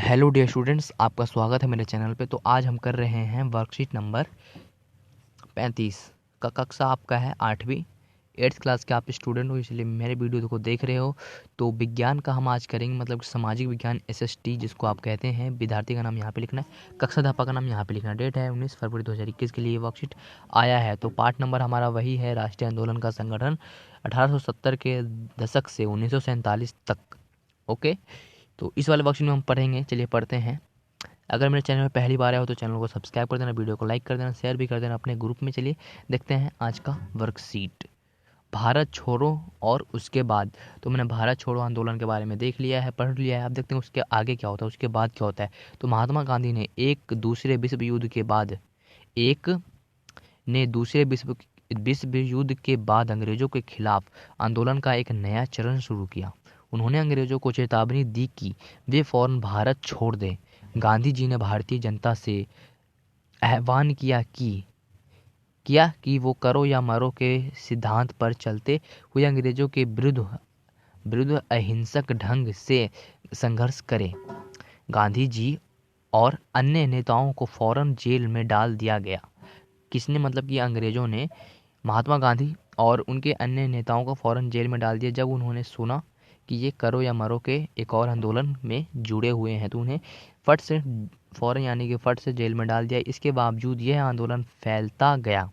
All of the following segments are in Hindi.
हेलो डियर स्टूडेंट्स, आपका स्वागत है मेरे चैनल पे। तो आज हम कर रहे हैं वर्कशीट नंबर 35 का। कक्षा आपका है 8वीं 8th क्लास के आप स्टूडेंट हो, इसलिए मेरे वीडियो को देख रहे हो। तो विज्ञान का हम आज करेंगे, मतलब सामाजिक विज्ञान SST जिसको आप कहते हैं। विद्यार्थी का नाम यहाँ पे लिखना है, कक्षाध्यापक का नाम यहाँ पे लिखना है। डेट है 19 फरवरी 2021 के लिए वर्कशीट आया है। तो पार्ट नंबर हमारा वही है, राष्ट्रीय आंदोलन का संगठन 1870 के दशक से 1947 तक। ओके, तो इस वाले वर्कशीट में हम पढ़ेंगे। चलिए पढ़ते हैं। अगर मेरे चैनल में पहली बार आया हो तो चैनल को सब्सक्राइब कर देना, वीडियो को लाइक कर देना, शेयर भी कर देना अपने ग्रुप में। चलिए देखते हैं आज का वर्कशीट। भारत छोड़ो और उसके बाद। तो मैंने भारत छोड़ो आंदोलन के बारे में देख लिया है, पढ़ लिया है। अब देखते हैं उसके आगे क्या होता है, उसके बाद क्या होता है। तो महात्मा गांधी ने दूसरे विश्व युद्ध के बाद अंग्रेजों के खिलाफ आंदोलन का एक नया चरण शुरू किया। उन्होंने अंग्रेजों को चेतावनी दी कि वे फौरन भारत छोड़ दें। गांधी जी ने भारतीय जनता से आह्वान किया कि वो करो या मरो के सिद्धांत पर चलते हुए अंग्रेजों के विरुद्ध अहिंसक ढंग से संघर्ष करें। गांधी जी और अन्य नेताओं को फौरन जेल में डाल दिया गया। किसने? मतलब कि अंग्रेजों ने महात्मा गांधी और उनके अन्य नेताओं को फौरन जेल में डाल दिया जब उन्होंने सुना कि ये करो या मरो के एक और आंदोलन में जुड़े हुए हैं। तो उन्हें फौरन यानी कि फट से जेल में डाल दिया। इसके बावजूद यह आंदोलन फैलता गया।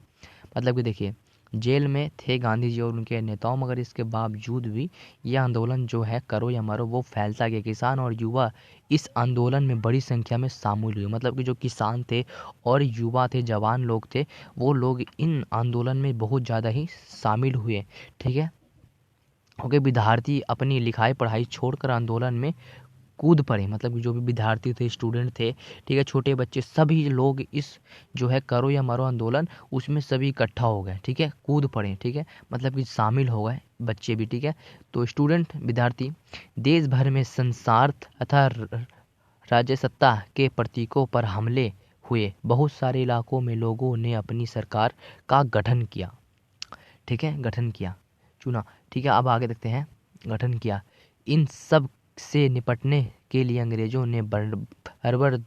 मतलब कि देखिए, जेल में थे गांधी जी और उनके नेताओं, मगर इसके बावजूद भी यह आंदोलन जो है करो या मरो वो फैलता गया। किसान और युवा इस आंदोलन में बड़ी संख्या में शामिल हुए। मतलब कि जो किसान थे और युवा थे, जवान लोग थे, वो लोग इन आंदोलन में बहुत ज़्यादा ही शामिल हुए। ठीक है, क्योंकि विद्यार्थी अपनी लिखाई पढ़ाई छोड़कर आंदोलन में कूद पड़े। मतलब कि जो भी विद्यार्थी थे, स्टूडेंट थे, ठीक है, छोटे बच्चे, सभी लोग इस जो है करो या मरो आंदोलन उसमें सभी इकट्ठा हो गए। ठीक है, कूद पड़े। ठीक है, मतलब कि शामिल हो गए बच्चे भी। ठीक है, तो स्टूडेंट विद्यार्थी देश भर में संसार्थ तथा राज्य सत्ता के प्रतीकों पर हमले हुए। बहुत सारे इलाकों में लोगों ने अपनी सरकार का गठन किया। ठीक है, गठन किया, चुना। ठीक है, अब आगे देखते हैं। गठन किया। इन सब से निपटने के लिए अंग्रेजों ने बर्बर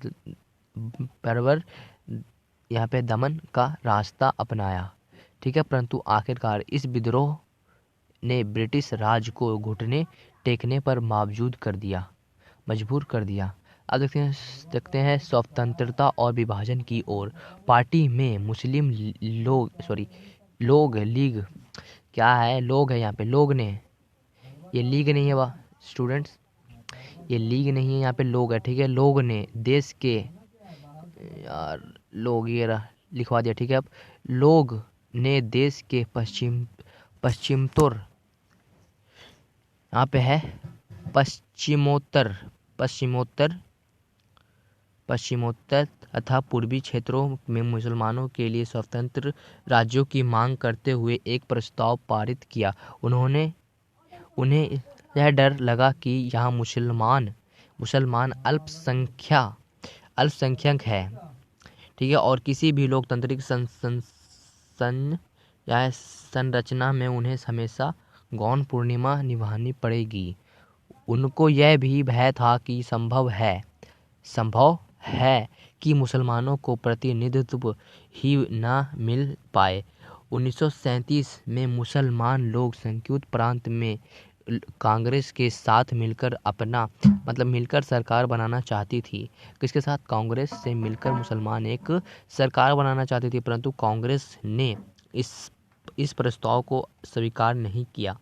यहाँ पे दमन का रास्ता अपनाया। ठीक है, परंतु आखिरकार इस विद्रोह ने ब्रिटिश राज को घुटने टेकने पर मजबूर कर दिया। अब देखते हैं स्वतंत्रता और विभाजन की ओर। पार्टी में मुस्लिम लोग लीग, क्या है, लोग है यहाँ पे, लोग ने, ये लीग नहीं है वाह स्टूडेंट्स, ये लीग नहीं है, यहाँ पे लोग है। ठीक है, लोग ने देश के, यार लोग ये रहा लिखवा दिया। ठीक है, अब लोग ने देश के पश्चिमोत्तर, यहाँ पे है पश्चिमोत्तर तथा पूर्वी क्षेत्रों में मुसलमानों के लिए स्वतंत्र राज्यों की मांग करते हुए एक प्रस्ताव पारित किया। उन्हें यह डर लगा कि यहाँ मुसलमान अल्पसंख्यक है। ठीक है, और किसी भी लोकतांत्रिक संरचना में उन्हें हमेशा गौण पूर्णिमा निभानी पड़ेगी। उनको यह भी भय था कि संभव है कि मुसलमानों को प्रतिनिधित्व ही न मिल पाए। 1937 में मुसलमान लोग संयुक्त प्रांत में कांग्रेस के साथ मिलकर सरकार बनाना चाहती थी। किसके साथ? कांग्रेस से मिलकर मुसलमान एक सरकार बनाना चाहती थी, परंतु कांग्रेस ने इस प्रस्ताव को स्वीकार नहीं किया।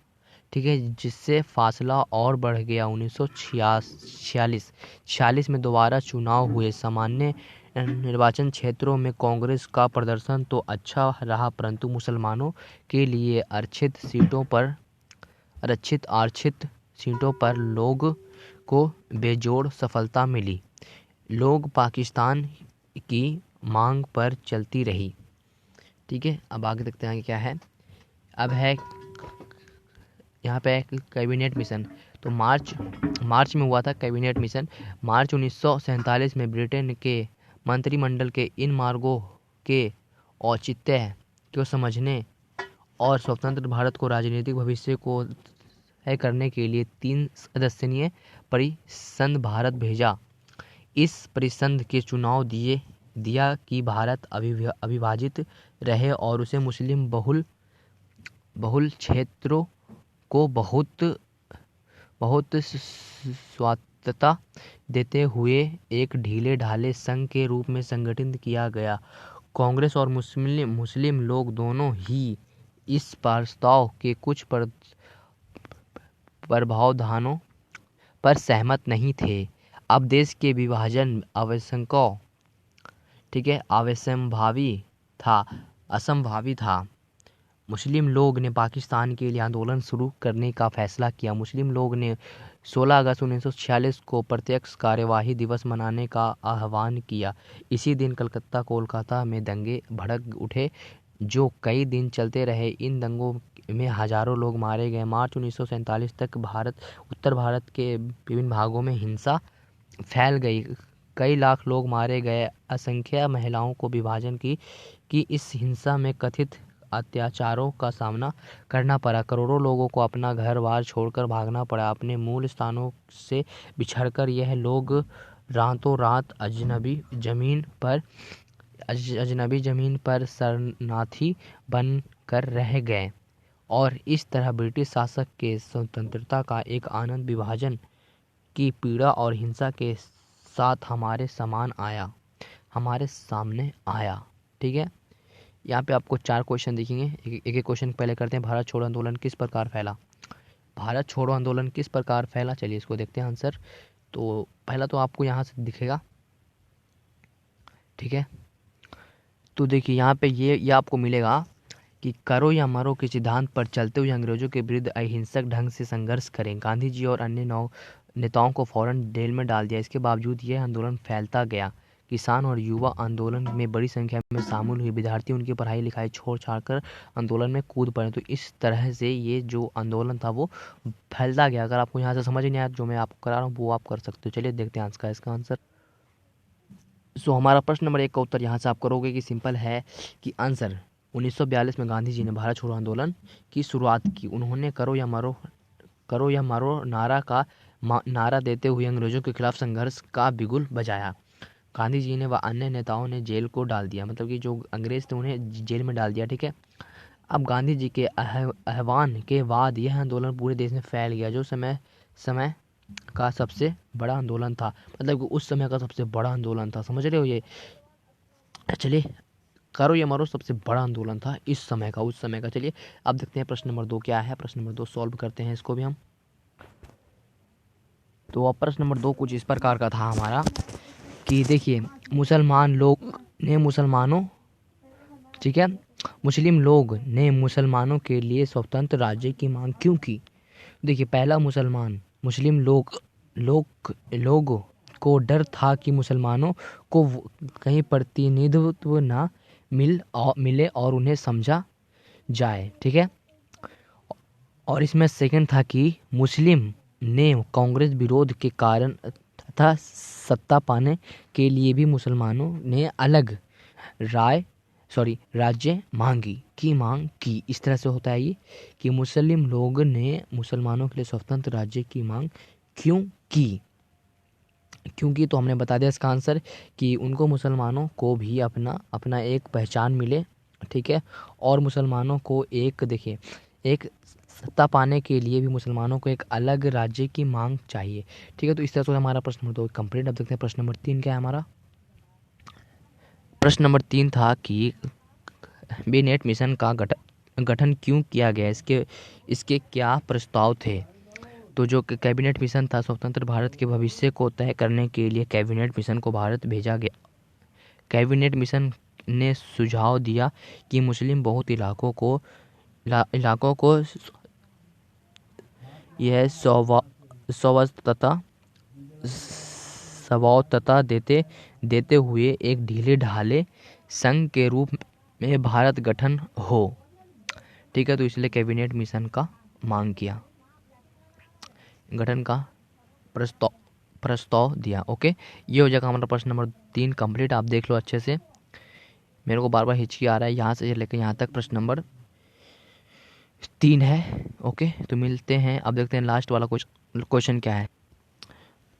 ठीक है, जिससे फासला और बढ़ गया। 1946 में दोबारा चुनाव हुए। सामान्य निर्वाचन क्षेत्रों में कांग्रेस का प्रदर्शन तो अच्छा रहा, परंतु मुसलमानों के लिए आरक्षित सीटों पर लोग को बेजोड़ सफलता मिली। लोग पाकिस्तान की मांग पर चलती रही। ठीक है, अब आगे देखते हैं क्या है। अब है यहाँ पे कैबिनेट मिशन। तो मार्च में हुआ था कैबिनेट मिशन। मार्च 1947 में ब्रिटेन के मंत्रिमंडल के इन मार्गों के औचित्य को समझने और स्वतंत्र भारत को राजनीतिक भविष्य को तय करने के लिए 3 सदस्यीय परिसंघ भारत भेजा। इस परिसंध के चुनाव दिया कि भारत अविभाजित रहे और उसे मुस्लिम बहुल क्षेत्रों को बहुत स्वायत्तता देते हुए एक ढीले ढाले संघ के रूप में संगठित किया गया। कांग्रेस और मुस्लिम लोग दोनों ही इस प्रस्ताव के कुछ प्रावधानों पर सहमत नहीं थे। अब देश के विभाजन असंभावी था। मुस्लिम लोग ने पाकिस्तान के लिए आंदोलन शुरू करने का फैसला किया। मुस्लिम लोग ने 16 अगस्त 1946 को प्रत्यक्ष कार्यवाही दिवस मनाने का आह्वान किया। इसी दिन कोलकाता में दंगे भड़क उठे जो कई दिन चलते रहे। इन दंगों में हजारों लोग मारे गए। मार्च 1947 तक उत्तर भारत के विभिन्न भागों में हिंसा फैल गई। कई लाख लोग मारे गए। असंख्य महिलाओं को विभाजन की इस हिंसा में कथित अत्याचारों का सामना करना पड़ा। करोड़ों लोगों को अपना घर बार छोड़कर भागना पड़ा। अपने मूल स्थानों से बिछड़कर यह लोग रातों रात अजनबी जमीन पर शरणार्थी बन कर रह गए और इस तरह ब्रिटिश शासक के स्वतंत्रता का एक आनंद विभाजन की पीड़ा और हिंसा के साथ हमारे सामने आया। ठीक है, यहाँ पे आपको 4 क्वेश्चन दिखेंगे। एक क्वेश्चन पहले करते हैं। भारत छोड़ो आंदोलन किस प्रकार फैला? भारत छोड़ो आंदोलन किस प्रकार फैला, चलिए इसको देखते हैं आंसर। तो पहला तो आपको यहाँ से दिखेगा, ठीक है। तो देखिए यहाँ पे ये आपको मिलेगा कि करो या मरो के सिद्धांत पर चलते हुए अंग्रेजों के विरुद्ध अहिंसक ढंग से संघर्ष करें। गांधी जी और अन्य नेताओं को फौरन जेल में डाल दिया। इसके बावजूद यह आंदोलन फैलता गया। किसान और युवा आंदोलन में बड़ी संख्या में शामिल हुए। विद्यार्थी उनकी पढ़ाई लिखाई छोड़ छाड़ कर आंदोलन में कूद पड़े। तो इस तरह से ये जो आंदोलन था वो फैलता गया। अगर आपको यहाँ से समझ नहीं आया जो मैं आपको करा रहा हूँ वो आप कर सकते हो। चलिए देखते हैं इसका आंसर। सो हमारा प्रश्न नंबर 1 का उत्तर यहाँ से आप करोगे कि सिंपल है कि आंसर 1942 में गांधी जी ने भारत छोड़ो आंदोलन की शुरुआत की। उन्होंने करो या मरो नारा देते हुए अंग्रेजों के खिलाफ संघर्ष का बिगुल बजाया। गांधी जी ने व अन्य नेताओं ने जेल को डाल दिया, मतलब कि जो अंग्रेज थे उन्हें जेल में डाल दिया। ठीक है, अब गांधी जी के आह्वान के बाद यह आंदोलन पूरे देश में फैल गया, जो समय का सबसे बड़ा आंदोलन था। मतलब कि उस समय का सबसे बड़ा आंदोलन था, समझ रहे हो ये। चलिए, करो या मरो सबसे बड़ा आंदोलन था उस समय का। चलिए अब देखते हैं प्रश्न नंबर 2 क्या है। प्रश्न नंबर 2 सॉल्व करते हैं इसको भी हम। तो अब प्रश्न नंबर 2 कुछ इस प्रकार का था हमारा कि देखिए, मुसलमान लोग ने मुस्लिम लोग ने मुसलमानों के लिए स्वतंत्र राज्य की मांग क्यों की? देखिए, पहला मुस्लिम लोगों को डर था कि मुसलमानों को कहीं प्रतिनिधित्व ना मिले और उन्हें समझा जाए। ठीक है, और इसमें सेकंड था कि मुस्लिम ने कांग्रेस विरोध के कारण तथा सत्ता पाने के लिए भी मुसलमानों ने अलग राज्य मांग की। इस तरह से होता है ये कि मुस्लिम लोग ने मुसलमानों के लिए स्वतंत्र राज्य की मांग क्यों की? क्योंकि तो हमने बता दिया इसका आंसर कि उनको मुसलमानों को भी अपना एक पहचान मिले। ठीक है, और मुसलमानों को एक सत्ता पाने के लिए भी मुसलमानों को एक अलग राज्य की मांग चाहिए। ठीक है, तो इस तरह से हमारा प्रश्न नंबर 2 कंप्लीट। अब देखते हैं प्रश्न नंबर 3 क्या है हमारा। प्रश्न नंबर 3 था कि कैबिनेट मिशन का गठन क्यों किया गया, इसके क्या प्रस्ताव थे? तो जो कैबिनेट मिशन था, स्वतंत्र भारत के भविष्य को तय करने के लिए कैबिनेट मिशन को भारत भेजा गया। कैबिनेट मिशन ने सुझाव दिया कि मुस्लिम बहुत इलाकों को यह स्वायत्तता देते हुए एक ढीले ढाले संघ के रूप में भारत गठन हो। ठीक है, तो इसलिए कैबिनेट मिशन का मांग किया, गठन का प्रस्ताव दिया। ओके, ये हो जाएगा हमारा प्रश्न नंबर 3 कंप्लीट। आप देख लो अच्छे से, मेरे को बार बार हिचकी आ रहा है यहाँ से लेकर यहाँ तक। प्रश्न नंबर 3 है। ओके, तो मिलते हैं। अब देखते हैं लास्ट वाला क्वेश्चन क्या है।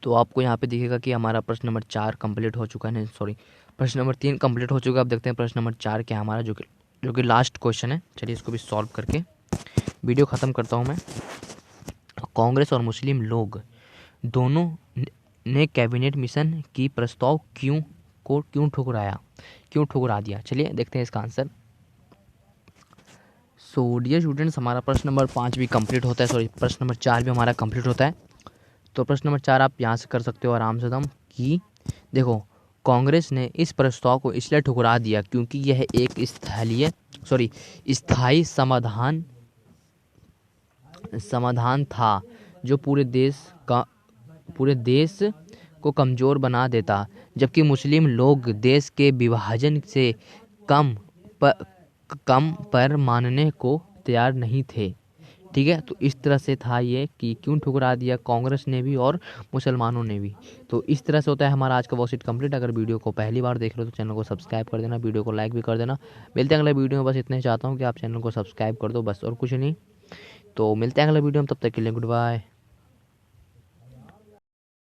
तो आपको यहाँ पे दिखेगा कि हमारा प्रश्न नंबर 4 कंप्लीट हो चुका है, नहीं सॉरी, प्रश्न नंबर 3 कंप्लीट हो चुका है। अब देखते हैं प्रश्न नंबर 4 क्या है हमारा, जो कि लास्ट क्वेश्चन है। चलिए इसको भी सॉल्व करके वीडियो ख़त्म करता हूँ मैं। कांग्रेस और मुस्लिम लोग दोनों ने कैबिनेट मिशन की प्रस्ताव क्यों ठुकरा दिया। चलिए देखते हैं इसका आंसर। सो डियर स्टूडेंट्स, हमारा प्रश्न नंबर 5 भी कंप्लीट होता है, सॉरी प्रश्न नंबर 4 भी हमारा कंप्लीट होता है। तो प्रश्न नंबर 4 आप यहाँ से कर सकते हो आराम से दम कि देखो, कांग्रेस ने इस प्रस्ताव को इसलिए ठुकरा दिया क्योंकि यह एक स्थायी समाधान था जो पूरे देश को कमज़ोर बना देता, जबकि मुस्लिम लोग देश के विभाजन से कम पर मानने को तैयार नहीं थे। ठीक है, तो इस तरह से था ये कि क्यों ठुकरा दिया कांग्रेस ने भी और मुसलमानों ने भी। तो इस तरह से होता है हमारा आज का वर्कशीट कंप्लीट। अगर वीडियो को पहली बार देख रहे हो तो चैनल को सब्सक्राइब कर देना, वीडियो को लाइक भी कर देना। मिलते हैं अगले वीडियो में, बस इतना ही चाहता हूँ कि आप चैनल को सब्सक्राइब कर दो बस, और कुछ नहीं। तो मिलते हैं अगले वीडियो में, तब तक के लिए गुड बाय।